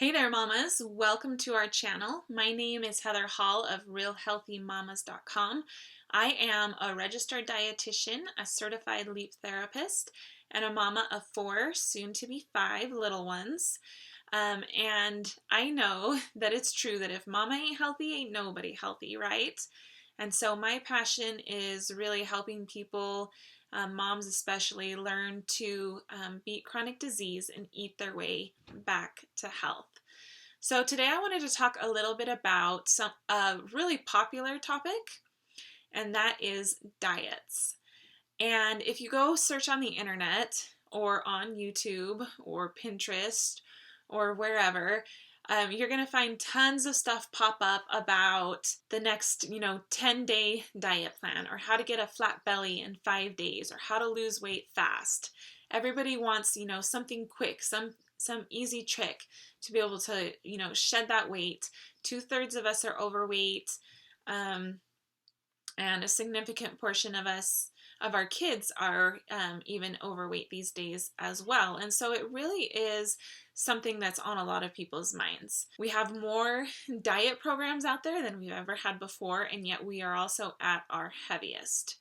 Hey there, mamas. Welcome to our channel. My name is Heather Hall of RealHealthyMamas.com. I am a registered dietitian, a certified leap therapist, and a mama of 4, soon to be 5 little ones. And I know that it's true that if mama ain't healthy, ain't nobody healthy, right? And so my passion is really helping people, moms especially, learn to beat chronic disease and eat their way back to health. So today I wanted to talk a little bit about a really popular topic, and that is diets. And if you go search on the internet or on YouTube or Pinterest or wherever, you're going to find tons of stuff pop up about the next, 10-day diet plan, or how to get a flat belly in 5 days, or how to lose weight fast. Everybody wants, something quick, some easy trick to be able to, shed that weight. 2/3 of us are overweight, and a significant portion of our kids are even overweight these days as well. And so it really is something that's on a lot of people's minds. We have more diet programs out there than we've ever had before, and yet we are also at our heaviest.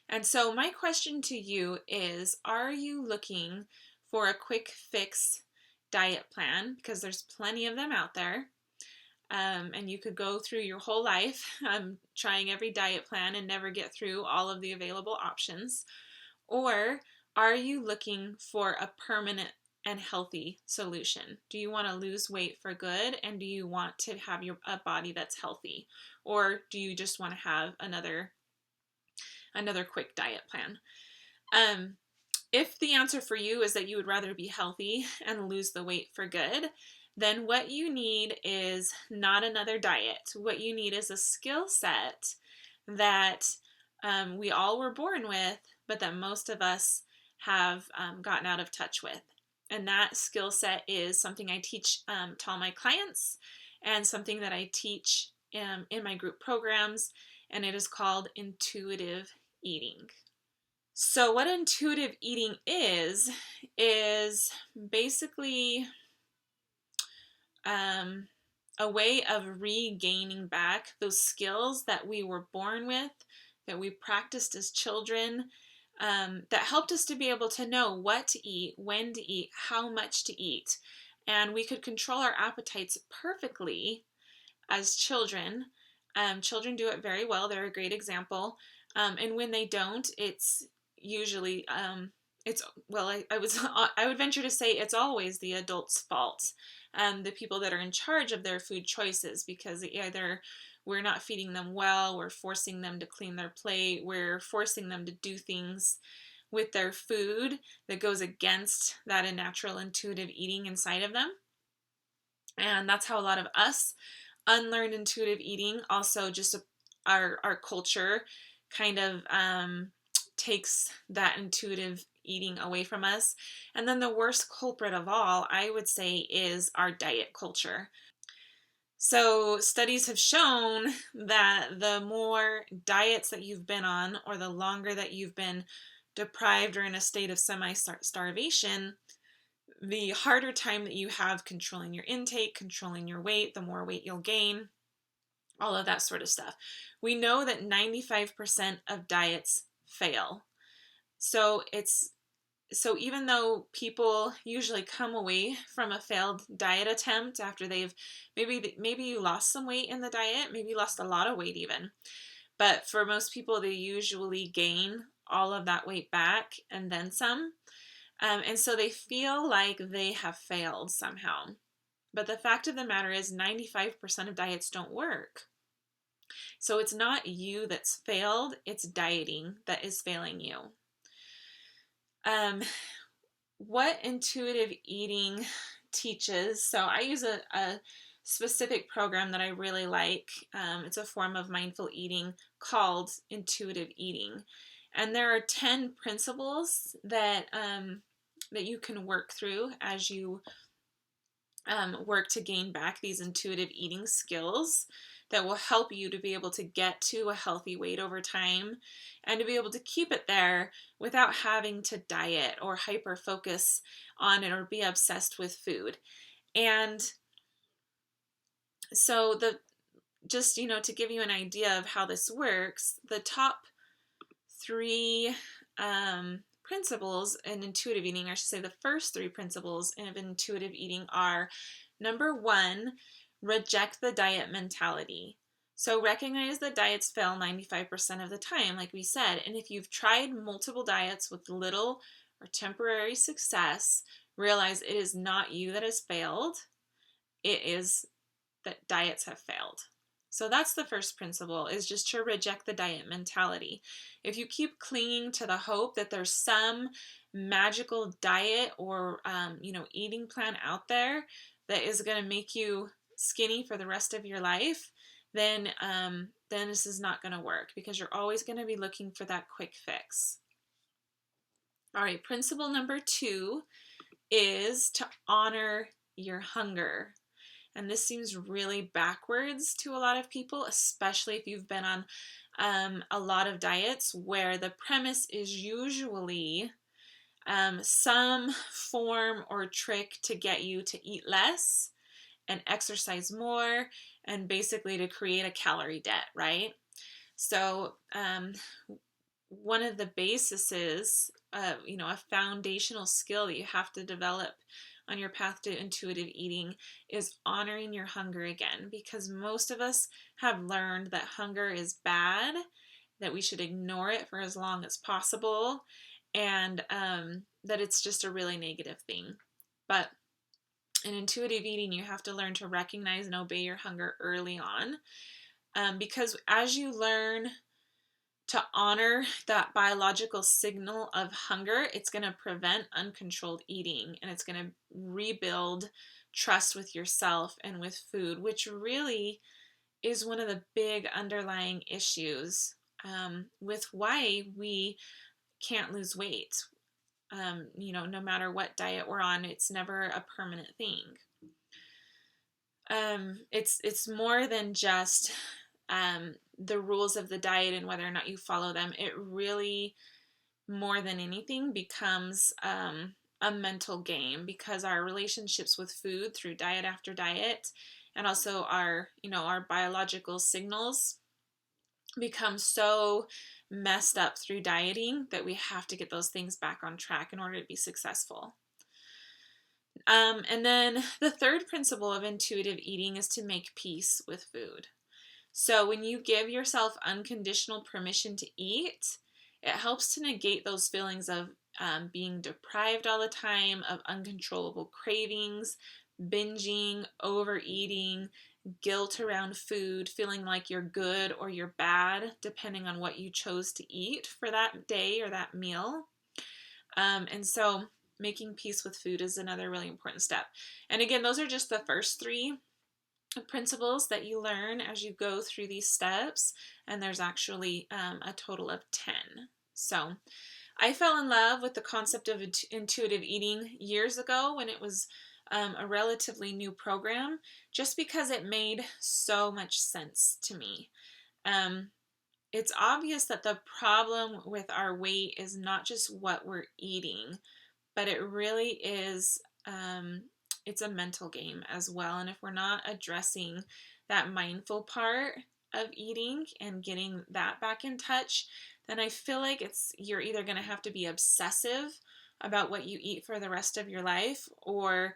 And so my question to you is, are you looking for a quick fix diet plan? Because there's plenty of them out there. And you could go through your whole life trying every diet plan and never get through all of the available options. Or are you looking for a permanent and healthy solution? Do you want to lose weight for good, and do you want to have a body that's healthy? Or do you just want to have another quick diet plan? If the answer for you is that you would rather be healthy and lose the weight for good, then what you need is not another diet. What you need is a skill set that we all were born with, but that most of us have gotten out of touch with. And that skill set is something I teach to all my clients, and something that I teach in my group programs, and it is called intuitive eating. So what intuitive eating is basically a way of regaining back those skills that we were born with, that we practiced as children, that helped us to be able to know what to eat, when to eat, how much to eat. And we could control our appetites perfectly as children. Children do it very well. They're a great example. And when they don't, it's usually, I would venture to say it's always the adult's fault. The people that are in charge of their food choices, because either we're not feeding them well, we're forcing them to clean their plate, we're forcing them to do things with their food that goes against that natural intuitive eating inside of them. And that's how a lot of us unlearn intuitive eating. Also, just our culture kind of takes that intuitive eating away from us. And then the worst culprit of all, I would say, is our diet culture. So studies have shown that the more diets that you've been on, or the longer that you've been deprived or in a state of semi-starvation, the harder time that you have controlling your intake, controlling your weight, the more weight you'll gain, all of that sort of stuff. We know that 95% of diets fail. So even though people usually come away from a failed diet attempt after they've maybe you lost some weight in the diet, maybe you lost a lot of weight even, but for most people they usually gain all of that weight back and then some, and so they feel like they have failed somehow. But the fact of the matter is 95% of diets don't work. So it's not you that's failed, it's dieting that is failing you. What intuitive eating teaches, so I use a specific program that I really like. It's a form of mindful eating called intuitive eating. And there are 10 principles that you can work through as you work to gain back these intuitive eating skills that will help you to be able to get to a healthy weight over time, and to be able to keep it there without having to diet or hyper focus on it or be obsessed with food. And So just, to give you an idea of how this works, the top three principles in intuitive eating, or I should say the first three principles of intuitive eating are: number one, reject the diet mentality. So recognize that diets fail 95% of the time, like we said. And if you've tried multiple diets with little or temporary success, realize it is not you that has failed. It is that diets have failed. So that's the first principle, is just to reject the diet mentality. If you keep clinging to the hope that there's some magical diet or eating plan out there that is going to make you skinny for the rest of your life, then this is not going to work, because you're always going to be looking for that quick fix. All right, principle number 2 is to honor your hunger. And this seems really backwards to a lot of people, especially if you've been on a lot of diets, where the premise is usually some form or trick to get you to eat less and exercise more, and basically to create a calorie debt, right? So one of the bases is, a foundational skill that you have to develop on your path to intuitive eating is honoring your hunger again, because most of us have learned that hunger is bad, that we should ignore it for as long as possible, and that it's just a really negative thing. But in intuitive eating, you have to learn to recognize and obey your hunger early on, because as you learn to honor that biological signal of hunger, it's going to prevent uncontrolled eating, and it's going to rebuild trust with yourself and with food, which really is one of the big underlying issues with why we can't lose weight. No matter what diet we're on, it's never a permanent thing. It's more than just the rules of the diet and whether or not you follow them. It really, more than anything, becomes a mental game, because our relationships with food through diet after diet, and also our biological signals, become so messed up through dieting that we have to get those things back on track in order to be successful. And then the third principle of intuitive eating is to make peace with food. So when you give yourself unconditional permission to eat, it helps to negate those feelings of being deprived all the time, of uncontrollable cravings, binging, overeating, guilt around food, feeling like you're good or you're bad, depending on what you chose to eat for that day or that meal. And so making peace with food is another really important step. And again, those are just the first three principles that you learn as you go through these steps, and there's actually a total of 10. So I fell in love with the concept of intuitive eating years ago, when it was a relatively new program, just because it made so much sense to me. It's obvious that the problem with our weight is not just what we're eating, but it really is, it's a mental game as well. And if we're not addressing that mindful part of eating and getting that back in touch, then I feel like you're either going to have to be obsessive about what you eat for the rest of your life, or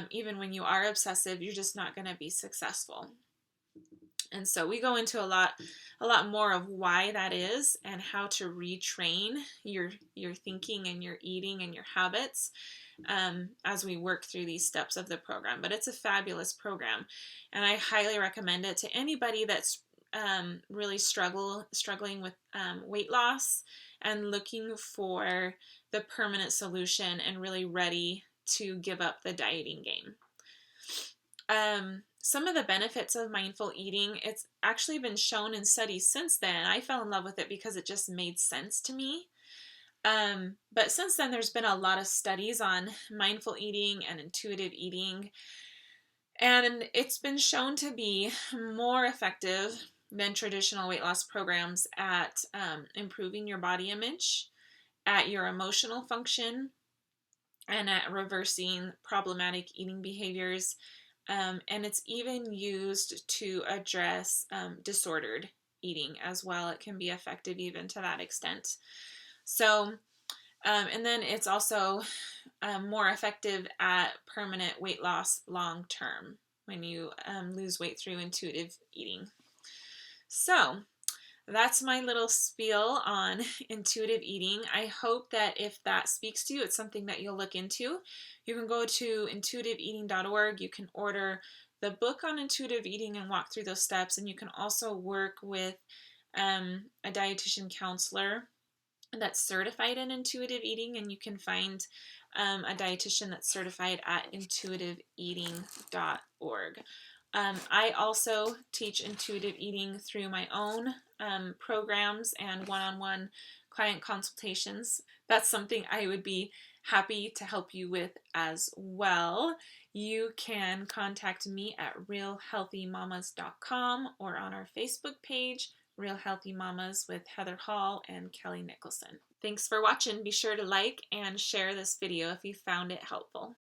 even when you are obsessive, you're just not going to be successful. And so we go into a lot more of why that is, and how to retrain your thinking and your eating and your habits as we work through these steps of the program. But it's a fabulous program, and I highly recommend it to anybody that's really struggling with weight loss and looking for the permanent solution and really ready to give up the dieting game. Some of the benefits of mindful eating, it's actually been shown in studies since then. I fell in love with it because it just made sense to me. But since then, there's been a lot of studies on mindful eating and intuitive eating, and it's been shown to be more effective than traditional weight loss programs at improving your body image, at your emotional function, and at reversing problematic eating behaviors And it's even used to address disordered eating as well. It can be effective even to that extent. So, and then it's also more effective at permanent weight loss long term when you lose weight through intuitive eating. So, that's my little spiel on intuitive eating. I hope that if that speaks to you, it's something that you'll look into. You can go to intuitiveeating.org. You can order the book on intuitive eating and walk through those steps. And you can also work with a dietitian counselor that's certified in intuitive eating. And you can find a dietitian that's certified at intuitiveeating.org. I also teach intuitive eating through my own programs and one-on-one client consultations. That's something I would be happy to help you with as well. You can contact me at realhealthymamas.com or on our Facebook page, Real Healthy Mamas with Heather Hall and Kelly Nicholson. Thanks for watching. Be sure to like and share this video if you found it helpful.